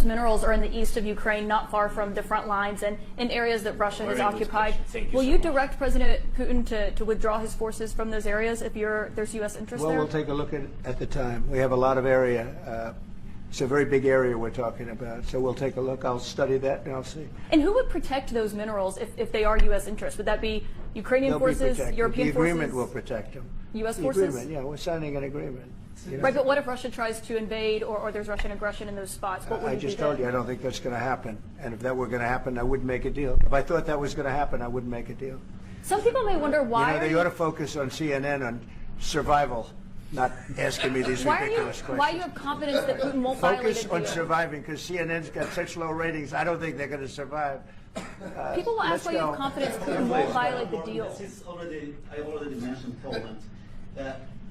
minerals are in the east of Ukraine, not far from the front lines and in areas that Russia has occupied. Will you direct President Putin to withdraw his forces from those areas if there's U.S. interest there? Well, we'll take a look at the time. We have a lot of area. It's a very big area we're talking about, so we'll take a look. I'll study that and I'll see. And who would protect those minerals if they are U.S. interests? Would that be Ukrainian forces, European forces? The agreement will protect them. U.S. forces? The agreement, yeah, we're signing an agreement. Right, but what if Russia tries to invade or there's Russian aggression in those spots? What would I just told you I don't think that's going to happen. And if that were going to happen, I wouldn't make a deal. If I thought that was going to happen, I wouldn't make a deal. Some people may wonder why. You know, they ought to focus on CNN on survival, not asking me these ridiculous questions. Why do you have confidence that Putin won't violate a deal? Focus on surviving, because CNN's got such low ratings. I don't think they're going to survive. People will ask why you have confidence Putin won't violate the deal. I already mentioned Poland.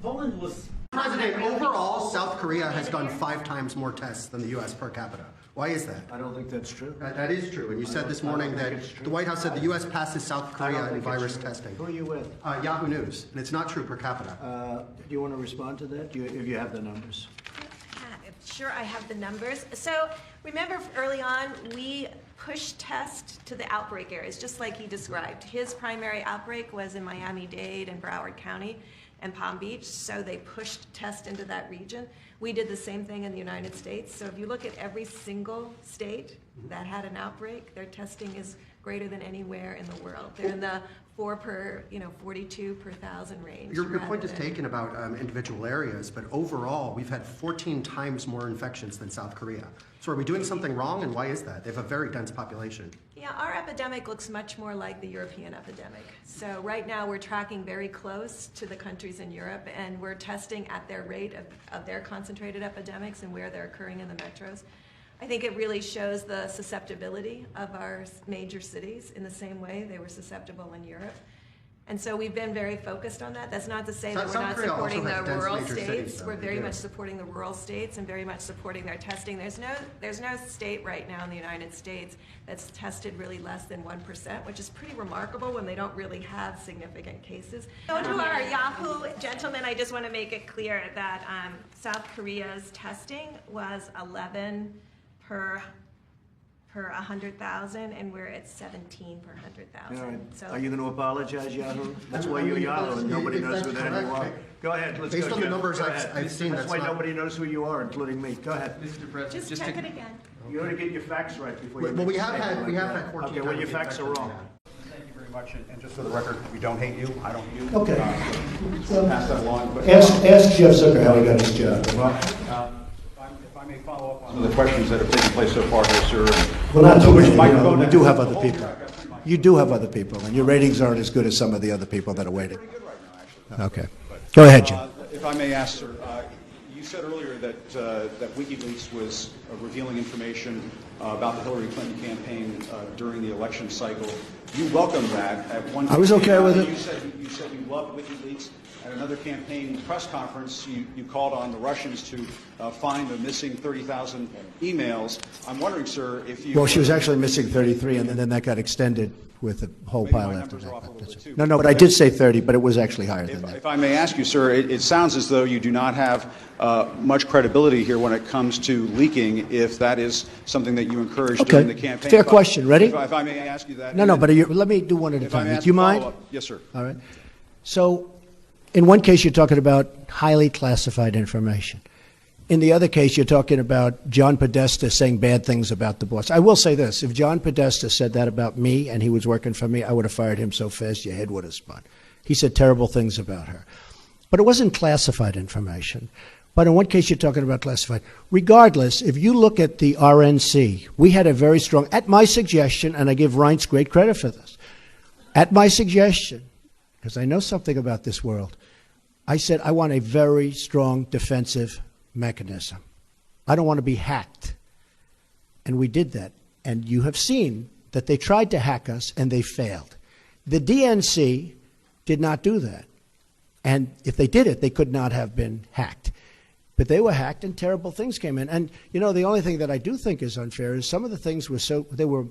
Poland was... President, overall, South Korea has done 5 times more tests than the U.S. per capita. Why is that? I don't think that's true. That is true. And you said this morning that the White House said the U.S. passes South Korea in virus testing. Who are you with? Yahoo News. And it's not true per capita. Do you want to respond to that? If you have the numbers. Sure, I have the numbers. So remember early on, we pushed test to the outbreak areas, just like he described. His primary outbreak was in Miami-Dade and Broward County and Palm Beach, so they pushed test into that region. We did the same thing in the United States. So if you look at every single state that had an outbreak, their testing is greater than anywhere in the world. They're in the 42 per thousand range. Your point is taken about individual areas, but overall, we've had 14 times more infections than South Korea. So are we doing something wrong, and why is that? They have a very dense population. Yeah, our epidemic looks much more like the European epidemic. So right now we're tracking very close to the countries in Europe, and we're testing at their rate of their concentrated epidemics and where they're occurring in the metros. I think it really shows the susceptibility of our major cities in the same way they were susceptible in Europe. And so we've been very focused on that. That's not to say that we're not supporting the rural states. We're very much supporting the rural states and very much supporting their testing. There's no state right now in the United States that's tested really less than 1%, which is pretty remarkable when they don't really have significant cases. So to our Yahoo gentlemen, I just want to make it clear that South Korea's testing was 11 per 100,000, and we're at 17 per 100,000. Right. So are you going to apologize, Yahoo? That's why you're Yahoo, and nobody knows who the hell you are. Go ahead. Let's Based go, on the Jeff. numbers I've seen, that's why nobody knows who you are, including me. Go ahead. Mr. President, just check it again. You ought to get your facts right before you. Well, we have had 14 Okay, well, your facts are wrong. Thank you very much, and just for the record, we don't hate you. I don't hate you. Okay. Pass that along. But, Ask Jeff Zucker how he got his job. if I may follow up on some of the questions that have taken place so far here, sir. Well, not too many. We do have other people. You do have other people, and your ratings aren't as good as some of the other people that are waiting. Pretty good right now, actually. Okay. Go ahead, Jim. If I may ask, sir, you said earlier that that WikiLeaks was revealing information about the Hillary Clinton campaign during the election cycle. You welcomed that at one. I was okay with it. You said you loved WikiLeaks. At another campaign press conference, you called on the Russians to find the missing 30,000 emails. I'm wondering, sir, if you... Well, she was actually missing 33, and then that got extended with a whole pile after that. No, but I did say 30, but it was actually higher than that. If I may ask you, sir, it sounds as though you do not have much credibility here when it comes to leaking, if that is something that you encouraged during the campaign. Fair question. Ready? If I may ask you that. No, but let me do one at a time. Do you mind? Yes, sir. All right. So, in one case, you're talking about highly classified information. In the other case, you're talking about John Podesta saying bad things about the boss. I will say this. If John Podesta said that about me and he was working for me, I would have fired him so fast your head would have spun. He said terrible things about her. But it wasn't classified information. But in one case, you're talking about classified. Regardless, if you look at the RNC, we had a very strong, at my suggestion, and I give Reince great credit for this, at my suggestion, because I know something about this world, I said I want a very strong defensive mechanism. I don't want to be hacked. And we did that. And you have seen that they tried to hack us and they failed. The DNC did not do that. And if they did it, they could not have been hacked. But they were hacked and terrible things came in. And, you know, the only thing that I do think is unfair is some of the things were so, they were,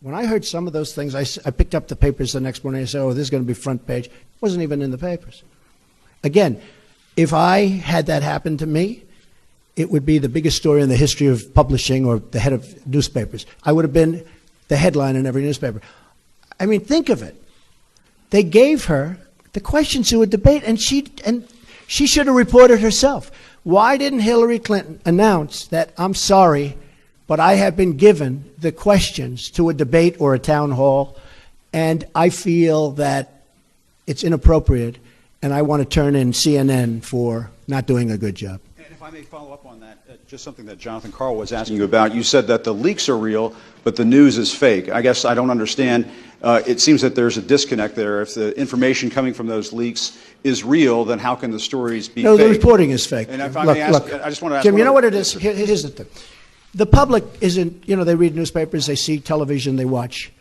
when I heard some of those things, I picked up the papers the next morning and I said, oh, this is going to be front page. It wasn't even in the papers. Again, if I had that happen to me, it would be the biggest story in the history of publishing or the head of newspapers. I would have been the headline in every newspaper. I mean, think of it. They gave her the questions to a debate, and she should have reported herself. Why didn't Hillary Clinton announce that, I'm sorry, but I have been given the questions to a debate or a town hall, and I feel that it's inappropriate, and I want to turn in CNN for not doing a good job. And if I may follow up on that, just something that Jonathan Carl was asking you about. You said that the leaks are real, but the news is fake. I guess I don't understand. It seems that there's a disconnect there. If the information coming from those leaks is real, then how can the stories be No, fake? the reporting is fake. And if I may ask, I just want to ask Jim, you know what it is? Here's the thing. The public isn't, they read newspapers, they see television, they watch.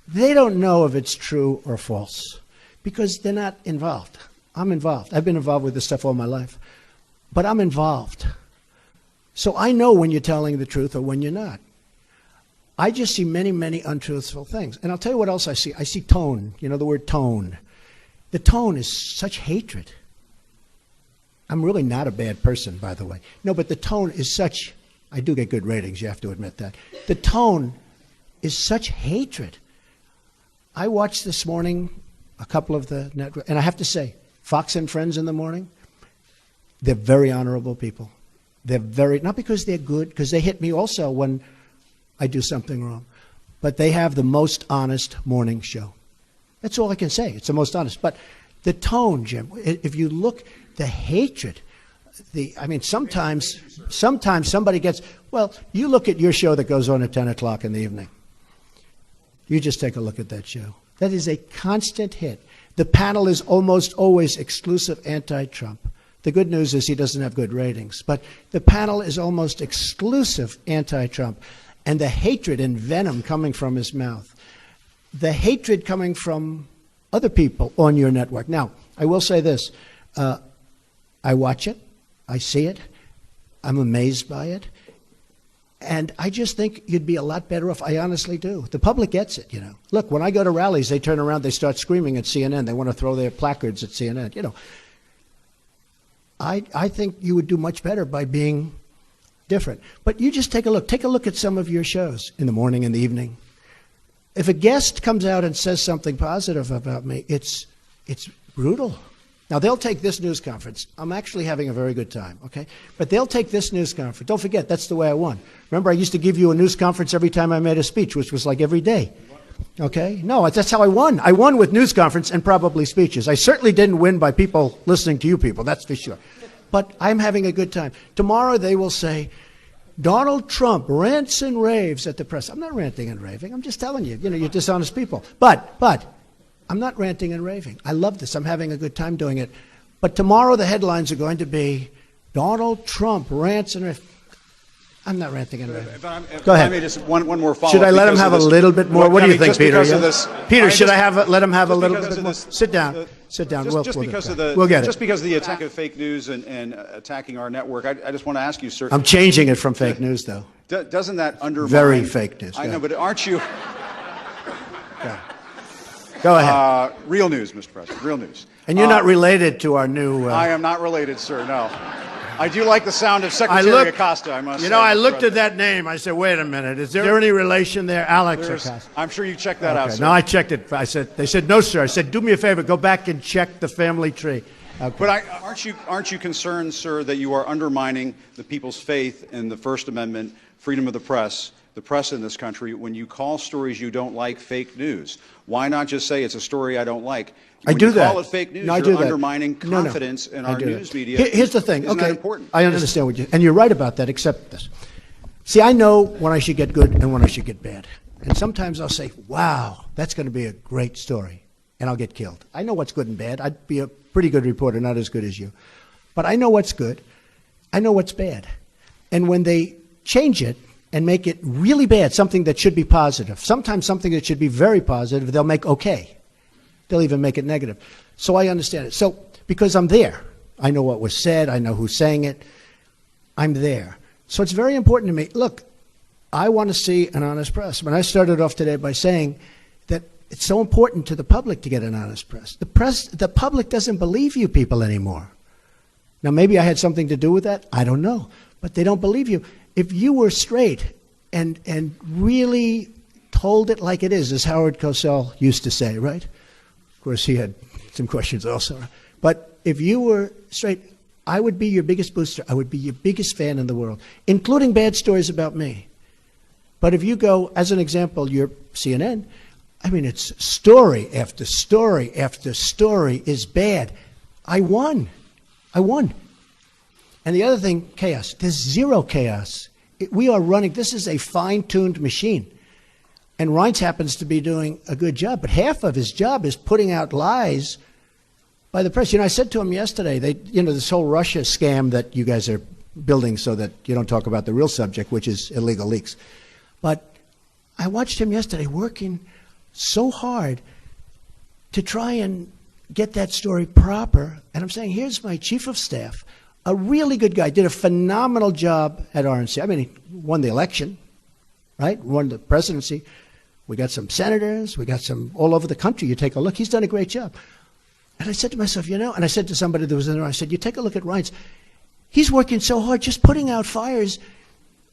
They don't know if it's true or false because they're not involved. I'm involved. I've been involved with this stuff all my life, but I'm involved. So I know when you're telling the truth or when you're not. I just see many, many untruthful things. And I'll tell you what else I see. I see tone, the word tone. The tone is such hatred. I'm really not a bad person, by the way. No, but the tone is such, I do get good ratings, you have to admit that. The tone is such hatred. I watched this morning a couple of the network, and I have to say, Fox and Friends in the morning, they're very honorable people. They're very, not because they're good, because they hit me also when I do something wrong, but they have the most honest morning show. That's all I can say. It's the most honest. But the tone, Jim, if you look, the hatred, sometimes somebody gets, well, you look at your show that goes on at 10 o'clock in the evening. You just take a look at that show. That is a constant hit. The panel is almost always exclusive anti-Trump. The good news is he doesn't have good ratings, but the panel is almost exclusive anti-Trump. And the hatred and venom coming from his mouth, the hatred coming from other people on your network. Now, I will say this. I watch it. I see it. I'm amazed by it. And I just think you'd be a lot better off. I honestly do. The public gets it, Look, when I go to rallies, they turn around, they start screaming at CNN. They want to throw their placards at CNN, I think you would do much better by being different. But you just take a look. Take a look at some of your shows in the morning and the evening. If a guest comes out and says something positive about me, it's brutal. Now, they'll take this news conference. I'm actually having a very good time, okay? But they'll take this news conference. Don't forget, that's the way I won. Remember, I used to give you a news conference every time I made a speech, which was like every day. Okay? No, that's how I won. I won with news conference and probably speeches. I certainly didn't win by people listening to you people, that's for sure. But I'm having a good time. Tomorrow they will say, Donald Trump rants and raves at the press. I'm not ranting and raving. I'm just telling you, you're dishonest people. But I'm not ranting and raving. I love this. I'm having a good time doing it. But tomorrow the headlines are going to be Donald Trump rants and raves. I'm not ranting and raving. Go ahead. I mean, just one more follow-up. Should I let him have a little bit more? What do you think, Peter? Peter, should I let him have a little bit more? Sit down. Sit down. We'll get it. Just because of the attack of fake news and attacking our network, I just want to ask you, sir. I'm changing it from fake news, though. Doesn't that undermine? Very fake news. I know, but aren't you? Go ahead. Real news, Mr. President. Real news. And you're not related to our new. I am not related, sir. No. I do like the sound of Secretary Acosta, I must say. I looked at that name. I said, wait a minute. Is there any relation there? Alex Acosta. I'm sure you checked that out, sir. No, I checked it. They said, no, sir. I said, do me a favor. Go back and check the family tree. Okay. But aren't you concerned, sir, that you are undermining the people's faith in the First Amendment, freedom of the press in this country, when you call stories you don't like fake news? Why not just say it's a story I don't like? I do that. When you call it fake news, you're undermining confidence in our news media. Here's the thing. Isn't that important? I understand what you, and you're right about that, except this. See, I know when I should get good and when I should get bad. And sometimes I'll say, wow, that's going to be a great story, and I'll get killed. I know what's good and bad. I'd be a pretty good reporter, not as good as you. But I know what's good. I know what's bad. And when they change it and make it really bad, something that should be positive, sometimes something that should be very positive, they'll make okay. They'll even make it negative. So I understand it. So because I'm there, I know what was said, I know who's saying it, I'm there. So it's very important to me. Look, I want to see an honest press. When I started off today by saying that it's so important to the public to get an honest press. The public doesn't believe you people anymore. Now, maybe I had something to do with that. I don't know. But they don't believe you. If you were straight and really told it like it is, as Howard Cosell used to say, right? Of course, he had some questions also. But if you were straight, I would be your biggest booster. I would be your biggest fan in the world, including bad stories about me. But if you go, as an example, you're CNN, I mean, it's story after story after story is bad. I won. I won. And the other thing, chaos. There's zero chaos. We are running, this is a fine-tuned machine. And Reince happens to be doing a good job, but half of his job is putting out lies by the press. You know, I said to him yesterday, this whole Russia scam that you guys are building so that you don't talk about the real subject, which is illegal leaks. But I watched him yesterday working so hard to try and get that story proper. And I'm saying, here's my chief of staff, a really good guy, did a phenomenal job at RNC. I mean, he won the election, right? Won the presidency. We got some senators. We got some all over the country. You take a look. He's done a great job. And I said to myself, and I said to somebody that was in there, I said, you take a look at Reince. He's working so hard just putting out fires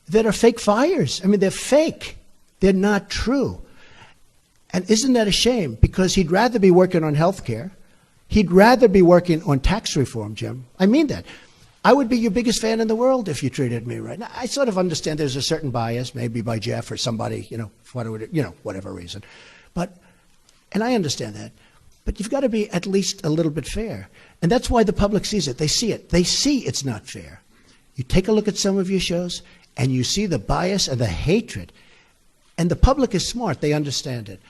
that are fake fires. I mean, they're fake. They're not true. And isn't that a shame? Because he'd rather be working on health care. He'd rather be working on tax reform, Jim. I mean that. I would be your biggest fan in the world if you treated me right. Now, I sort of understand there's a certain bias, maybe by Jeff or somebody, for whatever reason. And I understand that. But you've got to be at least a little bit fair. And that's why the public sees it. They see it. They see it's not fair. You take a look at some of your shows, and you see the bias and the hatred. And the public is smart. They understand it.